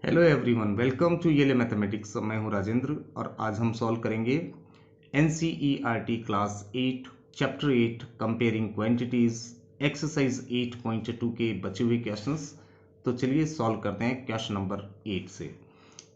Hello everyone, welcome to येले mathematics. मैं हूं राजेंद्र और आज हम सॉल्व करेंगे NCERT class 8 chapter 8 comparing quantities exercise 8.2 के बचे हुए क्वेश्चंस। तो चलिए सॉल्व करते हैं क्वेश्चन नंबर 8 से।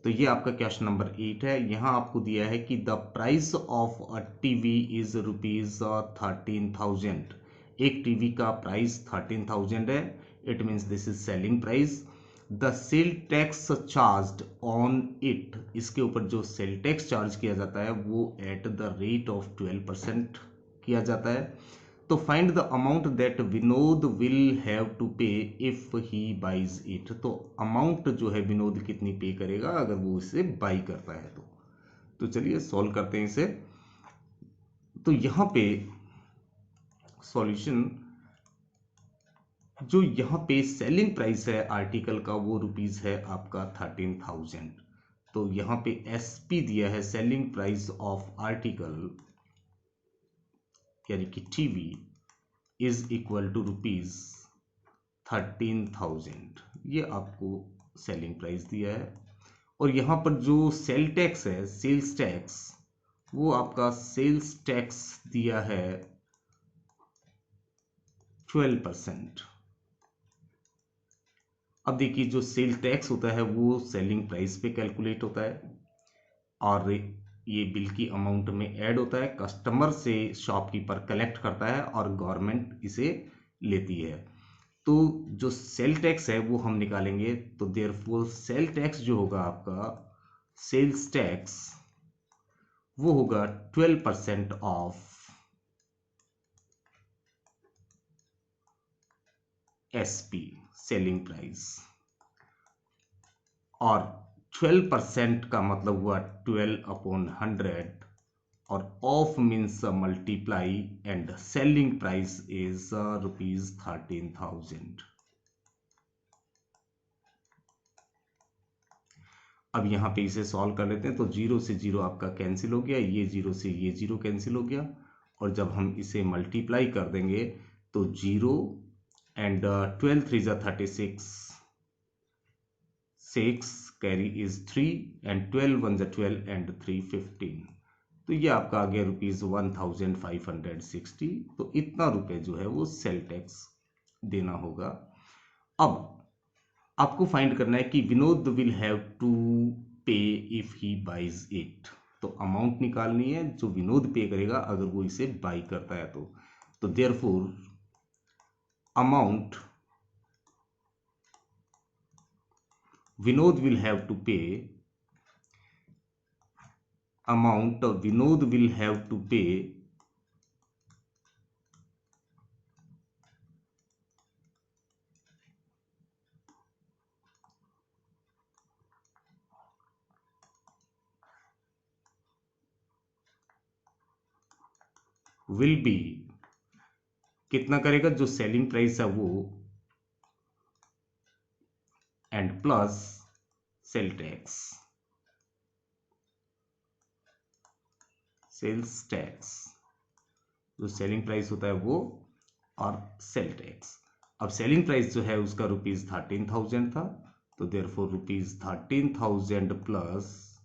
तो ये आपका क्वेश्चन नंबर 8 है। यहाँ आपको दिया है कि the price of a TV is ₹13,000। एक टीवी का प्राइस 13,000 है। It means this is selling price. The sale tax charge on it, इसके ऊपर जो सेल टैक्स चार्ज किया जाता है वो एट द रेट ऑफ 12% किया जाता है। तो find the amount that Vinod will have to pay if he buys it. तो अमाउंट जो है विनोद कितनी पे करेगा अगर वो इसे बाई करता है। तो चलिए सॉल्व करते हैं इसे। तो यहां पे सॉल्यूशन, जो यहाँ पे सेलिंग प्राइस है आर्टिकल का वो रुपीज है आपका 13,000। तो यहाँ पे एसपी दिया है, सेलिंग प्राइस ऑफ आर्टिकल यानी कि TV is equal to rupees 13,000। ये आपको सेलिंग प्राइस दिया है। और यहाँ पर जो सेल टैक्स है, सेल्स टैक्स, वो आपका सेल्स टैक्स दिया है 12%। अब देखिए, जो सेल टैक्स होता है वो सेलिंग प्राइस पे कैलकुलेट होता है और ये बिल की अमाउंट में ऐड होता है, कस्टमर से शॉपकीपर कलेक्ट करता है और गवर्नमेंट इसे लेती है। तो जो सेल टैक्स है वो हम निकालेंगे। तो देयरफॉर सेल टैक्स जो होगा आपका, सेल्स टैक्स, वो होगा 12% ऑफ एसपी, सेलिंग प्राइस। और 12% का मतलब हुआ 12/100 और of means multiply and selling price is rupees 13,000। अब यहां पे इसे सॉल्व कर लेते हैं। तो 0 से 0 आपका कैंसिल हो गया, ये 0 से ये 0 कैंसिल हो गया। और जब हम इसे मल्टीप्लाई कर देंगे तो 0 एंड 12 3 जा 36, 6 कैरी इज 3 एंड 12 1 जा 12 एंड 3 15। तो ये आपका आ गया रुपीज 1,560। तो इतना रुपए जो है वो सेल टैक्स देना होगा। अब आपको फाइंड करना है कि Vinod will have to pay if he buys it. तो अमाउंट निकालनी है जो विनोद पे करेगा अगर वो इसे बाई करता है। तो therefore amount Vinod will have to pay, amount Vinod will have to pay will be, कितना करेगा जो सेलिंग प्राइस है वो, and plus sale tax, sales tax, जो सेलिंग प्राइस होता है वो, और सेल टैक्स। अब सेलिंग प्राइस जो है उसका रुपीज 13,000 था। तो देयरफॉर रुपीज 13,000 प्लस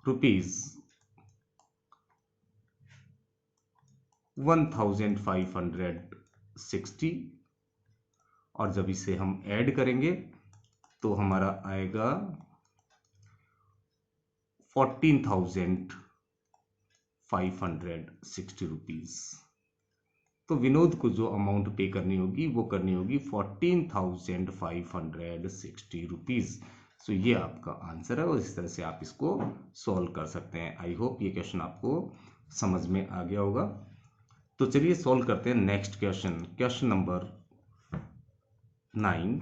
रुपीज 1,560। और जब इसे हम ऐड करेंगे तो हमारा आएगा 14,560 रुपीज। तो विनोद को जो अमाउंट पे करनी होगी वो करनी होगी 14,560 रुपीज। सो ये आपका आंसर है और इस तरह से आप इसको सॉल्व कर सकते हैं। आई होप ये क्वेश्चन आपको समझ में आ गया होगा। तो चलिए सॉल्व करते हैं नेक्स्ट क्वेश्चन, क्वेश्चन नंबर 9।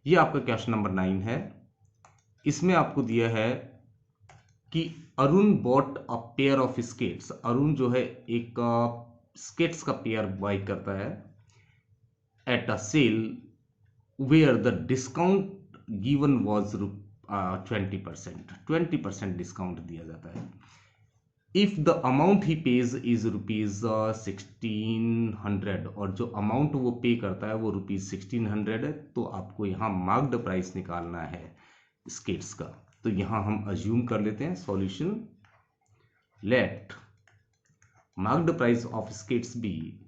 ये आपका क्वेश्चन नंबर 9 है। इसमें आपको दिया है कि Arun bought a pair of skates. Arun जो है एक स्केट्स का पेयर बाई करता है at a sale where the discount given was 20%। 20% discount दिया जाता है। If the amount he pays is rupees 1600 और जो अमाउंट वो पे करता है वो रुपीज 1600 है, तो आपको यहाँ मार्क्ड प्राइस निकालना है स्केट्स का। तो यहाँ हम अज्यूम कर लेते हैं solution, let marked price of skates be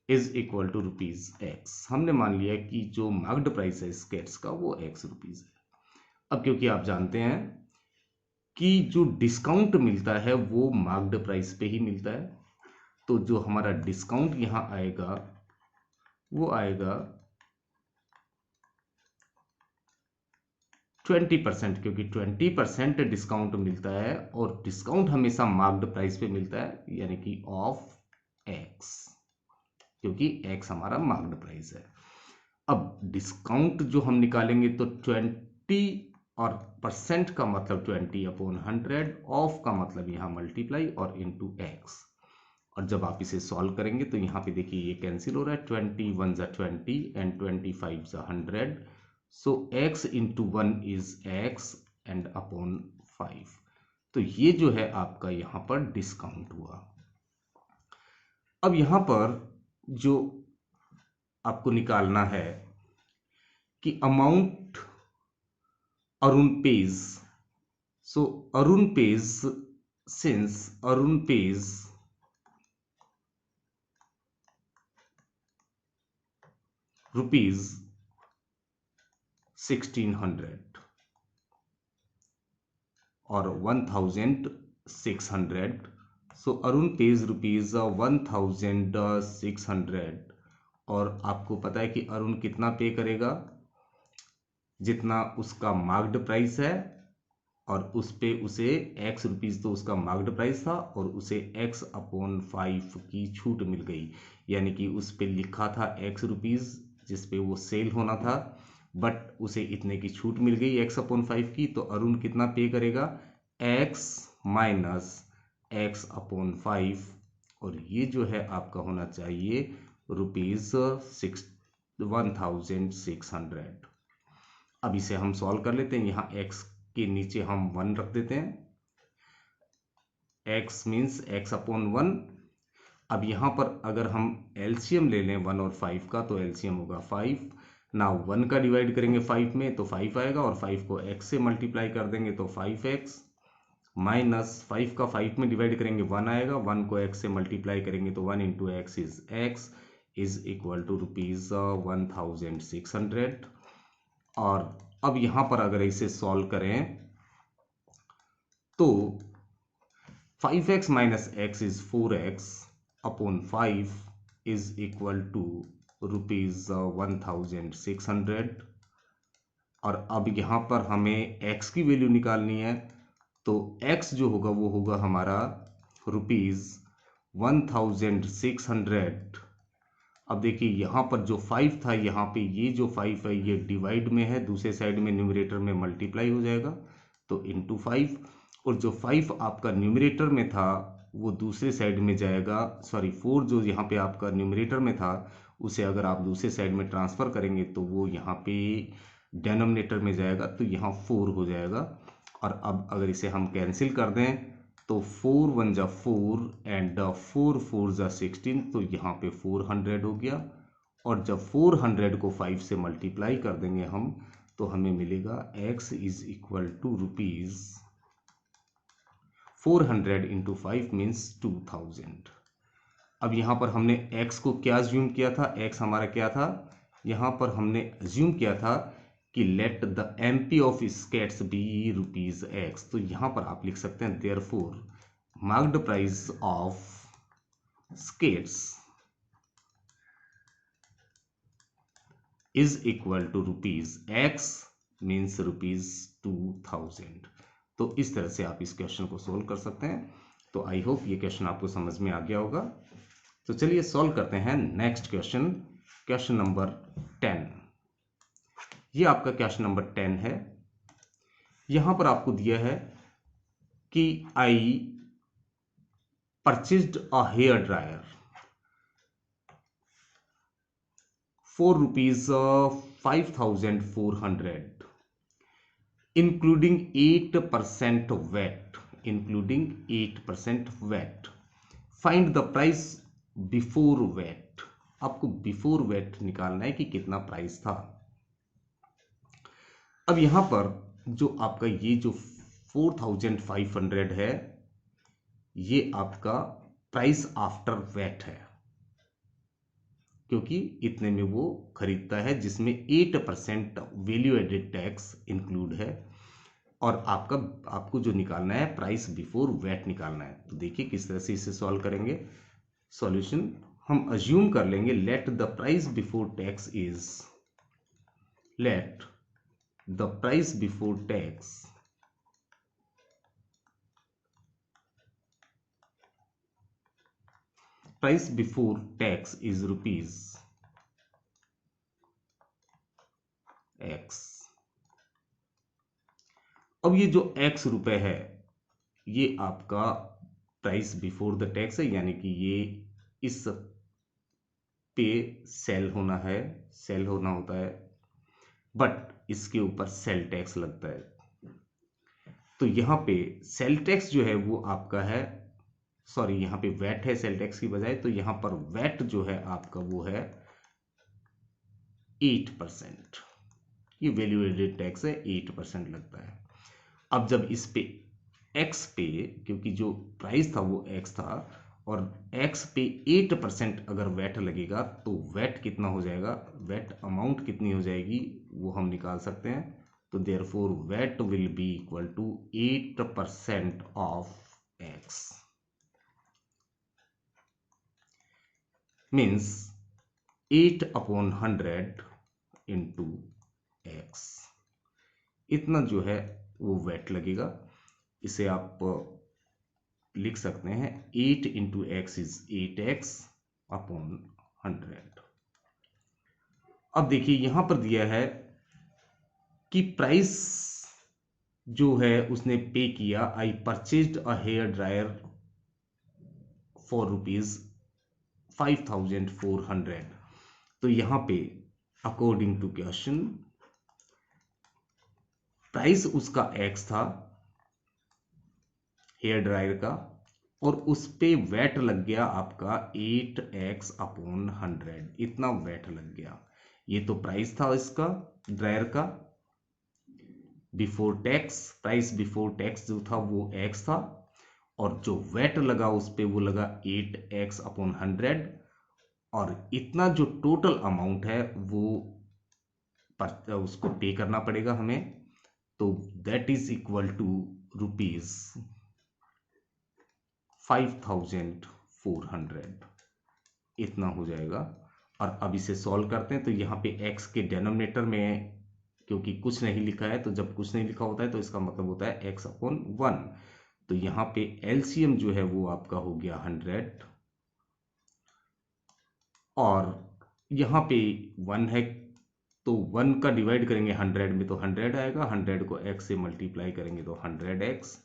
is equal to rupees x. हमने मान लिया कि जो मार्क्ड प्राइस है स्केट्स का वो एक्स रुपीज है। अब क्योंकि आप जानते हैं कि जो डिस्काउंट मिलता है वो मार्क्ड प्राइस पे ही मिलता है, तो जो हमारा डिस्काउंट यहाँ आएगा वो आएगा 20%, क्योंकि 20% डिस्काउंट मिलता है और डिस्काउंट हमेशा मार्क्ड प्राइस पे मिलता है, यानी कि ऑफ एक्स, क्योंकि एक्स हमारा मार्क्ड प्राइस है। अब डिस्काउंट जो हम निकालेंगे तो 20 और परसेंट का मतलब 20/100, ऑफ का मतलब यहाँ मल्टीप्लाई और इनटू एक्स। और जब आप इसे सॉल्व करेंगे तो यहाँ पे देखिए ये कैंसिल हो रहा है, 21 ज़ा 20 एंड 25 ज़ा 100, सो x into 1 is x and upon 5। तो ये जो है आपका यहाँ पर डिस्काउंट हुआ। अब यहाँ पर जो आपको निकालना है कि amount Arun pays, so Arun pays, since Arun pays rupees 1600 और 1600, सो अरुण पेज रुपीज 1600 और आपको पता है कि अरुण कितना पे करेगा, जितना उसका मार्क्ड प्राइस है, और उस पे उसे एक्स रुपीज़ तो उसका मार्क्ड प्राइस था और उसे x/5 की छूट मिल गई, यानी कि उस पे लिखा था एक्स रुपीज़ जिस पे वो सेल होना था, बट उसे इतने की छूट मिल गई x/5 की। तो अरुण कितना पे करेगा, x माइनस x/5, और ये जो है आपका होना चाहिए रुपीज़ 1600। अब इसे हम सॉल्व कर लेते हैं। यहाँ x के नीचे हम 1 रख देते हैं, x मीन्स x/1। अब यहाँ पर अगर हम एलसीएम ले लें 1 और 5 का, तो एलसीएम होगा 5 ना। 1 का डिवाइड करेंगे 5 में तो 5 आएगा, और 5 को x से मल्टीप्लाई कर देंगे तो 5x, माइनस 5 का 5 में डिवाइड करेंगे 1 आएगा, 1 को x से मल्टीप्लाई करेंगे तो 1 into x is x, is equal to rupees 1600। और अब यहाँ पर अगर इसे सॉल्व करें तो 5x minus x is 4x upon 5 is equal to rupees 1600। और अब यहाँ पर हमें x की वैल्यू निकालनी है, तो x जो होगा वो होगा हमारा रुपीज 1600। अब देखिए यहाँ पर जो 5 था, यहाँ पे ये जो 5 है ये डिवाइड में है, दूसरे साइड में न्यूमरेटर में मल्टीप्लाई हो जाएगा, तो इंटू 5। और जो 5 आपका न्यूमरेटर में था वो दूसरे साइड में जाएगा, सॉरी 4 जो यहाँ पे आपका न्यूमरेटर में था उसे अगर आप दूसरे साइड में ट्रांसफ़र करेंगे तो वो यहाँ पे डेनोमिनेटर में जाएगा, तो यहाँ 4 हो जाएगा। और अब अगर इसे हम कैंसिल कर दें तो 4 1 जा 4 एंड 4 4 जा 16, तो यहाँ पे 400 हो गया। और जब 400 को 5 से मल्टीप्लाई कर देंगे हम, तो हमें मिलेगा x is equal to rupees 400 into 5 means 2000। अब यहाँ पर हमने x को क्या अज्यूम किया था, x हमारा क्या था, यहाँ पर हमने अज्यूम किया था कि let the MP of skates be rupees x. तो यहाँ पर आप लिख सकते हैं therefore marked price of skates is equal to rupees x means rupees 2000। तो इस तरह से आप इस क्वेश्चन को सोल्व कर सकते हैं। तो आई होप ये क्वेश्चन आपको समझ में आ गया होगा। तो चलिए सॉल्व करते हैं नेक्स्ट क्वेश्चन, क्वेश्चन नंबर 10। ये आपका क्वेश्चन नंबर 10 है। यहां पर आपको दिया है कि I purchased a hair dryer for rupees 5,400, including 8% VAT, including 8% VAT. Find the price before VAT. आपको बिफोर वैट निकालना है कि कितना प्राइस था। अब यहां पर जो आपका ये जो 4,500 है, ये आपका प्राइस आफ्टर वैट है, क्योंकि इतने में वो खरीदता है, जिसमें 8% वैल्यू एडेड टैक्स इंक्लूड है। और आपको जो निकालना है प्राइस बिफोर वैट निकालना है। तो देखिए किस तरह से इसे सॉल्व करेंगे। सॉल्यूशन हम अज्यूम कर लेंगे, let the price before tax is, let the price before tax is rupees x. अब ये जो x रुपए है, ये आपका प्राइस बिफोर द टैक्स है, यानी कि ये इस पे सेल होना होता है, बट इसके ऊपर सेल टैक्स लगता है। तो यहां पे सेल टैक्स जो है वो आपका है, सॉरी यहां पे वैट है सेल टैक्स की बजाय, तो यहां पर वैट जो है आपका वो है 8%। ये वैल्यू एडेड टैक्स है, 8% लगता है। अब जब इस पे x पे, क्योंकि जो प्राइस था वो x था, और x पे 8% अगर वैट लगेगा तो वैट कितना हो जाएगा, वैट अमाउंट कितनी हो जाएगी वो हम निकाल सकते हैं। तो therefore VAT will be equal to 8% of x, means 8/100 into x, इतना जो है वो वैट लगेगा। इसे आप लिख सकते हैं 8 इंटू एक्स इज 8x/100। अब देखिए यहां पर दिया है कि प्राइस जो है उसने पे किया, I purchased a hair dryer for rupees 5,400। तो यहां पे अकॉर्डिंग टू क्वेश्चन प्राइस उसका x था हेयर ड्रायर का, और उस पे वैट लग गया आपका 8x/100, इतना वैट लग गया। ये तो प्राइस था इसका ड्रायर का before tax, price before tax जो था वो x था, और जो वैट लगा उस पे वो लगा 8x/100, और इतना जो टोटल अमाउंट है वो उसको पे करना पड़ेगा हमें। तो that is equal to rupees 5,400, इतना हो जाएगा। और अब इसे सॉल्व करते हैं। तो यहाँ पे x के डिनोमिनेटर में क्योंकि कुछ नहीं लिखा है, तो जब कुछ नहीं लिखा होता है तो इसका मतलब होता है x/1। तो यहाँ पे एलसीएम जो है वो आपका हो गया 100, और यहाँ पे 1 है, तो 1 का डिवाइड करेंगे 100 में तो 100 आएगा, 100 को x से मल्टीप्लाई करेंगे तो 100x,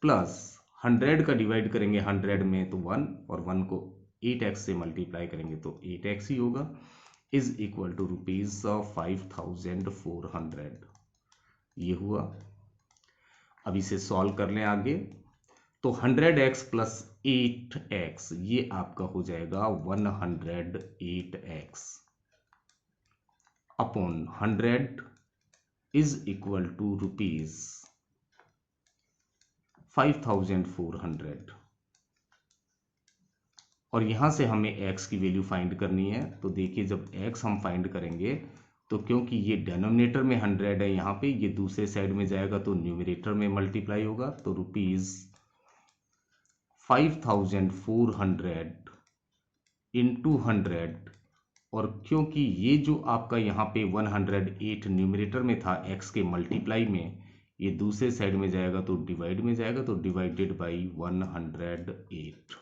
प्लस 100 का डिवाइड करेंगे 100 में तो 1, और 1 को 8x से मल्टीप्लाई करेंगे तो 8x ही होगा, इज इक्वल टू रुपीज 5,400। ये हुआ। अब इसे सॉल्व कर लें आगे। तो 100x प्लस 8x ये आपका हो जाएगा 108x upon 100 is equal to rupees 5,400। और यहां से हमें x की वैल्यू फाइंड करनी है। तो देखिए जब x हम फाइंड करेंगे तो क्योंकि ये डिनोमिनेटर में 100 है, यहाँ पे ये दूसरे साइड में जाएगा तो न्यूमरेटर में मल्टीप्लाई होगा, तो रुपीज 5,400 इंटू 100, और क्योंकि ये जो आपका यहाँ पे 108 न्यूमरेटर में था x के मल्टीप्लाई में, ये दूसरे साइड में जाएगा तो डिवाइड में जाएगा, तो डिवाइडेड बाई 108।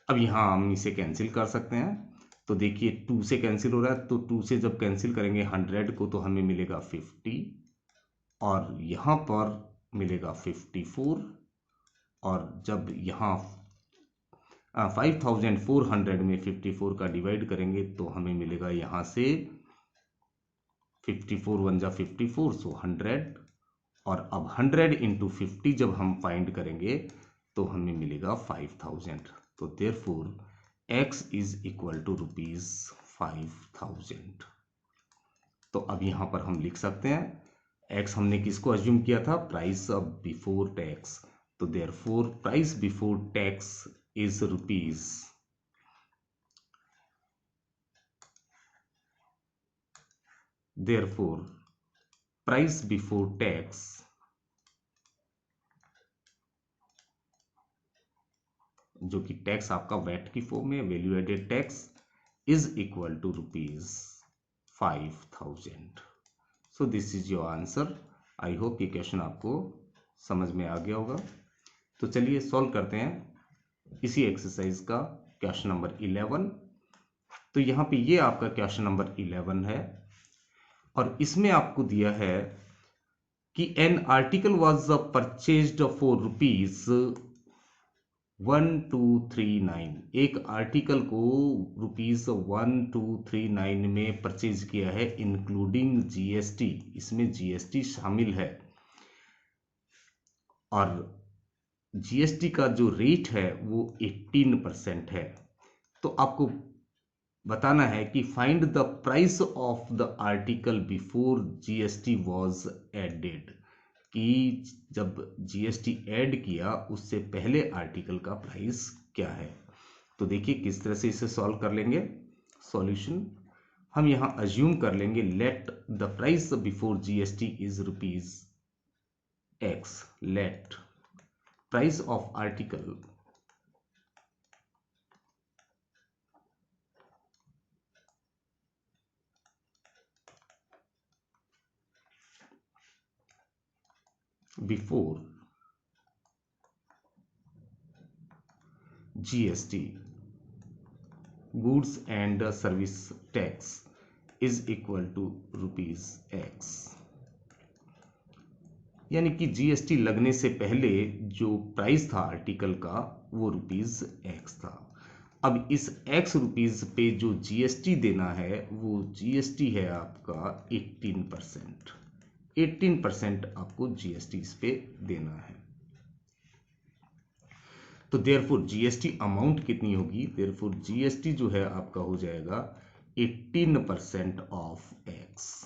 अब यहाँ हम इसे कैंसिल कर सकते हैं। तो देखिए 2 से कैंसिल हो रहा है, तो 2 से जब कैंसिल करेंगे 100 को तो हमें मिलेगा 50, और यहाँ पर मिलेगा 54, और जब यहाँ 5400 में 54 का डिवाइड करेंगे तो हमें मिलेगा यहाँ से 54 वन जा 54, सो 100, और अब 100 इंटू 50 जब हम फाइंड करेंगे तो हमें मिलेगा 5000। तो therefore x is equal to ₹5000। तो अब यहाँ पर हम लिख सकते हैं x हमने किसको अज्यूम किया था, प्राइस ऑफ बिफोर टैक्स। तो therefore price before tax is rupees therefore price before tax जो कि टैक्स आपका वैट की फॉर्म में, value added tax, is equal to ₹5000। So this is your answer. I hope ये question आपको समझ में आ गया होगा। तो चलिए सॉल्व करते हैं इसी एक्सरसाइज का क्वेश्चन नंबर 11। तो यहाँ पे ये आपका क्वेश्चन नंबर 11 है और इसमें आपको दिया है कि an article was purchased for ₹1239। एक आर्टिकल को ₹1239 में परचेज किया है इंक्लूडिंग जीएसटी। इसमें जीएसटी शामिल है और जीएसटी का जो रेट है वो 18% है। तो आपको बताना है कि find the price of the article before GST was added, कि जब जीएसटी ऐड किया उससे पहले आर्टिकल का प्राइस क्या है। तो देखिए किस तरह से इसे सॉल्व कर लेंगे। सॉल्यूशन हम यहां अज्यूम कर लेंगे, let the price before GST is ₹x, late price of article before GST goods and service tax is equal to ₹x। यानी कि जीएसटी लगने से पहले जो प्राइस था आर्टिकल का वो ₹x था। अब इस x रुपीज पे जो जीएसटी देना है वो जीएसटी है आपका 18%। 18% आपको जीएसटी इस पे देना है। तो देयरफॉर जीएसटी अमाउंट कितनी होगी, देयरफॉर जीएसटी जो है आपका हो जाएगा 18% ऑफ x,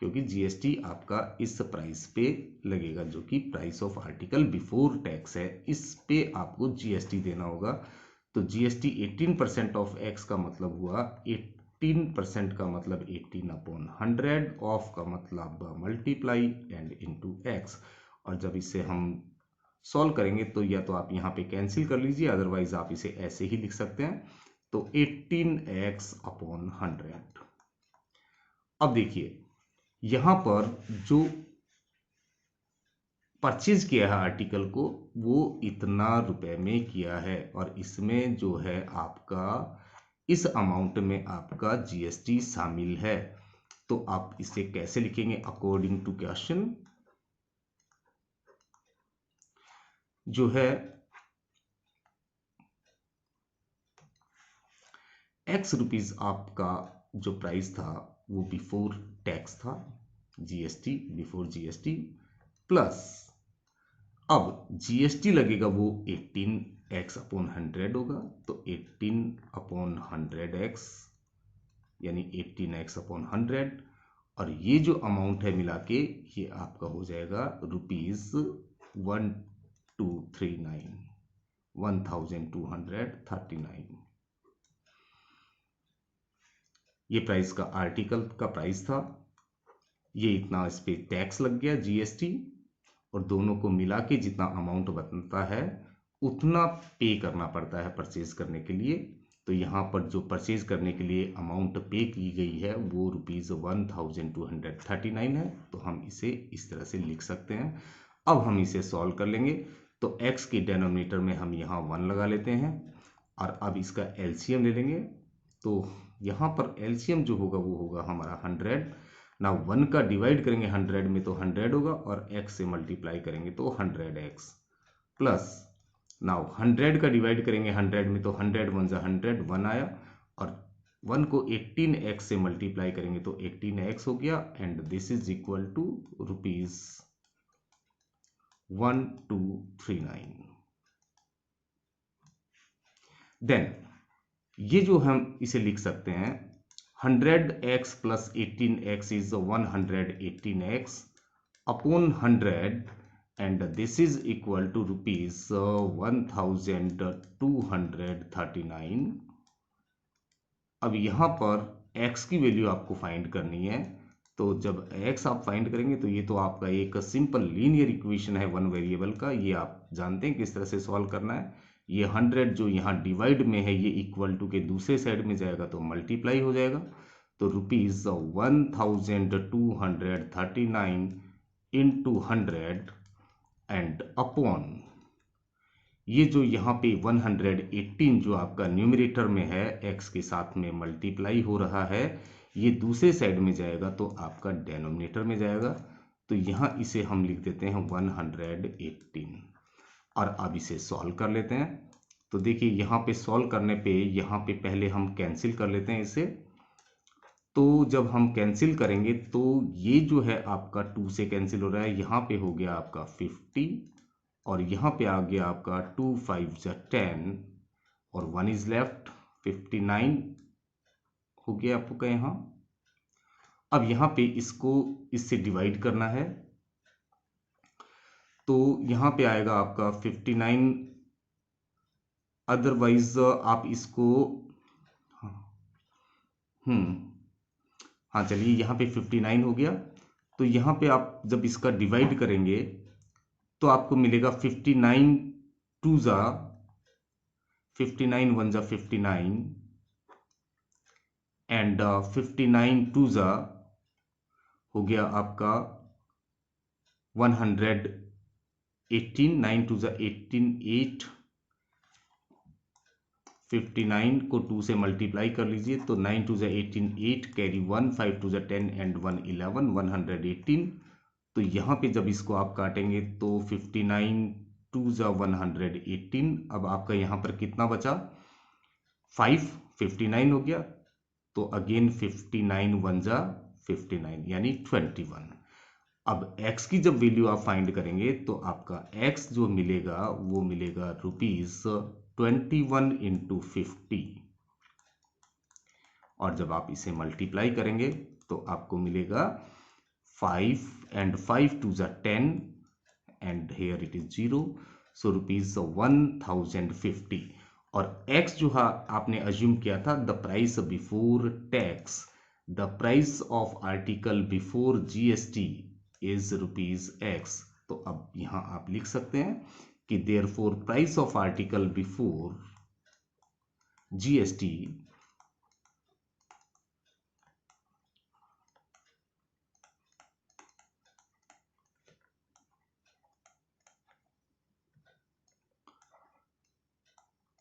क्योंकि जीएसटी आपका इस प्राइस पे लगेगा जो कि price of article before tax है, इस पे आपको जीएसटी देना होगा। तो जीएसटी 18% ऑफ x का मतलब हुआ 18% का मतलब 18/100, ऑफ का मतलब मल्टीप्लाई एंड इनटू x। और जब इसे हम सॉल्व करेंगे तो या तो आप यहाँ पे कैंसिल कर लीजिए, अदरवाइज आप इसे ऐसे ही लिख सकते हैं। तो 18x/100। अब देखिए यहां पर जो परचेज किया है आर्टिकल को वो इतना रुपए में किया है और इसमें जो है आपका इस अमाउंट में आपका जीएसटी शामिल है। तो आप इसे कैसे लिखेंगे अकॉर्डिंग टू क्वेश्चन, जो है x रुपीज आपका जो प्राइस था वो बिफोर टैक्स था, जीएसटी बिफोर जीएसटी, प्लस अब जीएसटी लगेगा वो 18x/100 होगा। तो 18/100x यानी 18x/100, और ये जो अमाउंट है मिला के ये आपका हो जाएगा ₹1239। ये प्राइस का आर्टिकल का प्राइस था, ये इतना इस पे टैक्स लग गया जीएसटी, और दोनों को मिला के जितना अमाउंट बनता है उतना पे करना पड़ता है परचेज करने के लिए। तो यहाँ पर जो परचेज करने के लिए अमाउंट पे की गई है वो ₹1239 है। तो हम इसे इस तरह से लिख सकते हैं। अब हम इसे सॉल्व कर लेंगे। तो x के डिनोमिनेटर में हम यहाँ 1 लगा लेते हैं और अब इसका एलसीएम ले लेंगे। तो यहाँ पर एलसीएम जो होगा वो होगा हमारा 100 ना। 1 का डिवाइड करेंगे 100 में तो 100 होगा और x से मल्टीप्लाई करेंगे तो 100x प्लस नाउ 100 का डिवाइड करेंगे 100 में तो 100 1 जा 100 1 आया, और 1 को 18x से मल्टीप्लाई करेंगे तो 18x हो गया, and this is equal to ₹1239। Then ये जो हम इसे लिख सकते हैं 100x plus 18x is 118x upon 100, and this is equal to ₹1239। अब यहां पर x की वैल्यू आपको फाइंड करनी है, तो जब x आप फाइंड करेंगे तो ये तो आपका एक सिंपल लीनियर इक्वेशन है वन वेरिएबल का, ये आप जानते हैं किस तरह से सॉल्व करना है। ये 100 जो यहाँ डिवाइड में है ये इक्वल टू के दूसरे साइड में जाएगा तो मल्टीप्लाई हो जाएगा, तो ₹1239 इंटू 100 एंड अपॉन ये जो यहाँ पे 118 जो आपका न्यूमरेटर में है x के साथ में मल्टीप्लाई हो रहा है, ये दूसरे साइड में जाएगा तो आपका डेनोमिनेटर में जाएगा, तो यहाँ इसे हम लिख देते हैं 118। और अब इसे सॉल्व कर लेते हैं। तो देखिए यहाँ पे सॉल्व करने पे यहाँ पे पहले हम कैंसिल कर लेते हैं इसे, तो जब हम कैंसिल करेंगे तो ये जो है आपका 2 से कैंसिल हो रहा है, यहाँ पे हो गया आपका 50 और यहाँ पे आ गया आपका 2 5 जा 10 और 1 इज लेफ्ट 59 हो गया आपका यहाँ। अब यहाँ पे इसको इससे डिवाइड करना है, तो यहाँ पे आएगा आपका 59, अदरवाइज आप इसको हाँ चलिए यहाँ पे 59 हो गया, तो यहाँ पे आप जब इसका डिवाइड करेंगे तो आपको मिलेगा 59 2 जा 59 1 जा 59 एंड 59 2 जा हो गया आपका 118 9 2 जा 18 8 59 को 2 से मल्टीप्लाई कर लीजिए तो 9 2 जा 18 8 कैरी 1 5 2 जा 10 एंड 1 11 118। तो यहाँ पे जब इसको आप काटेंगे तो 59 2 जा 118, अब आपका यहाँ पर कितना बचा 5 59 हो गया, तो अगेन 59 1 जा 59 यानी 21। अब x की जब वैल्यू आप फाइंड करेंगे तो आपका x जो मिलेगा वो मिलेगा ₹21 इंटू 50, और जब आप इसे मल्टीप्लाई करेंगे तो आपको मिलेगा 5 एंड 5 2 जा 10 एंड हेयर इट इज 0, सो ₹1050। और x जो है आपने अज्यूम किया था the price before tax, the price of article before GST is ₹x। तो अब यहां आप लिख सकते हैं कि therefore price of article before GST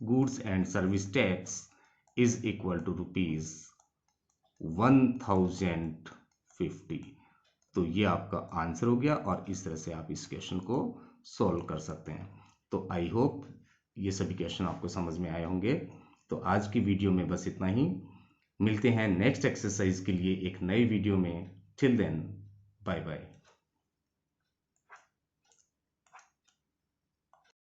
goods and service tax is equal to ₹1050। तो ये आपका आंसर हो गया, और इस तरह से आप इस क्वेश्चन को सॉल्व कर सकते हैं। तो आई होप ये सभी क्वेश्चन आपको समझ में आए होंगे। तो आज की वीडियो में बस इतना ही, मिलते हैं नेक्स्ट एक्सरसाइज के लिए एक नए वीडियो में। Till then bye bye.